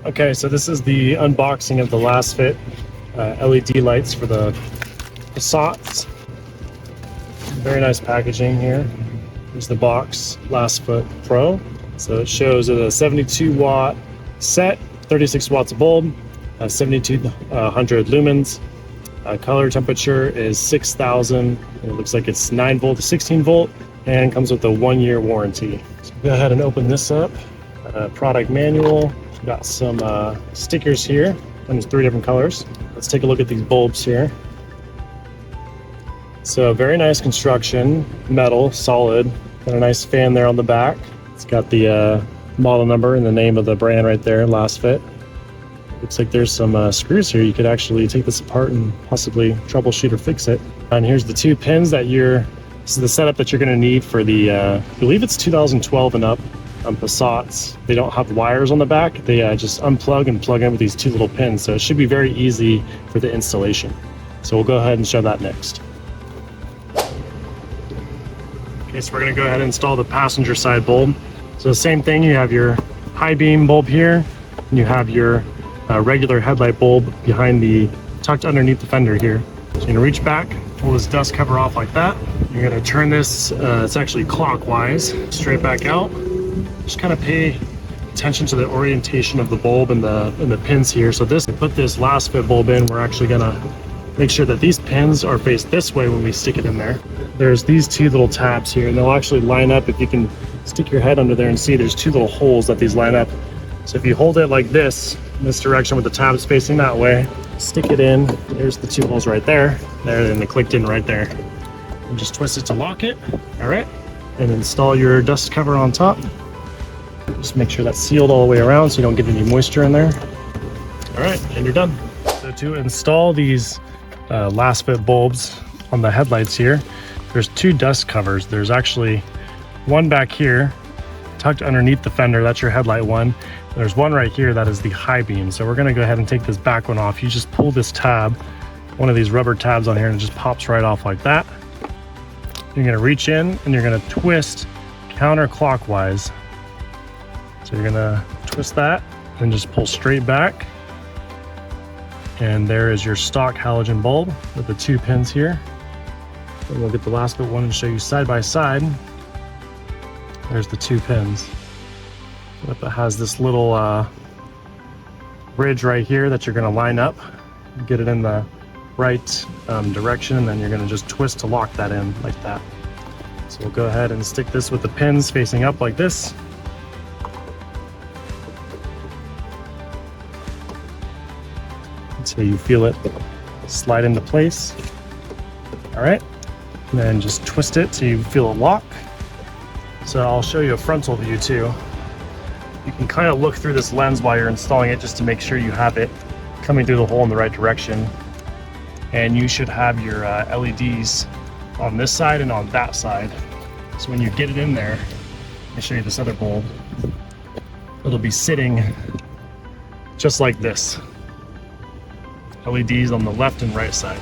Okay, so this is the unboxing of the Lasfit LED lights for the Passats. Very nice packaging here. Here's the box, Lasfit Pro. So it shows a 72 watt set, 36 watts of bulb, 7200 lumens. Color temperature is 6,000. It looks like it's 9 volt to 16 volt and comes with a 1-year warranty. So go ahead and open this up. Product manual. Got some stickers here. There's 3 different colors. Let's take a look at these bulbs here. So very nice construction, metal, solid. Got a nice fan there on the back. It's got the model number and the name of the brand right there, Lasfit. Looks like there's some screws here. You could actually take this apart and possibly troubleshoot or fix it. And here's the 2 pins that this is the setup that you're going to need for the, I believe it's 2012 and up. Passats. They don't have wires on the back. They just unplug and plug in with these 2 little pins. So it should be very easy for the installation. So we'll go ahead and show that next. Okay, so we're going to go ahead and install the passenger side bulb. So the same thing, you have your high beam bulb here, and you have your regular headlight bulb tucked underneath the fender here. So you're going to reach back, pull this dust cover off like that. You're going to turn this, it's actually clockwise, straight back out. Just kind of pay attention to the orientation of the bulb and the pins here. So put this Lasfit bulb in, we're actually gonna make sure that these pins are faced this way when we stick it in there. There's these 2 little tabs here, and they'll actually line up. If you can stick your head under there and see, there's 2 little holes that these line up. So if you hold it like this, in this direction with the tabs facing that way, stick it in. There's the 2 holes right there. And they clicked in right there. And just twist it to lock it. All right, and install your dust cover on top. Just make sure that's sealed all the way around so you don't get any moisture in there. All right, and you're done. So to install these Lasfit bulbs on the headlights here, there's 2 dust covers. There's actually one back here tucked underneath the fender. That's your headlight one. There's one right here that is the high beam. So we're gonna go ahead and take this back one off. You just pull this tab, one of these rubber tabs on here, and it just pops right off like that. You're gonna reach in and you're gonna twist counterclockwise. So you're gonna twist that and just pull straight back. And there is your stock halogen bulb with the 2 pins here. And we'll get the Lasfit one and show you side by side. There's the 2 pins. It has this little bridge right here that you're gonna line up, get it in the right direction, and then you're gonna just twist to lock that in like that. So we'll go ahead and stick this with the pins facing up like this. So you feel it slide into place. All right, and then just twist it so you feel it lock. So I'll show you a frontal view too. You can kind of look through this lens while you're installing it just to make sure you have it coming through the hole in the right direction. And you should have your LEDs on this side and on that side. So when you get it in there, I'll show you this other bulb. It'll be sitting just like this. LEDs on the left and right side.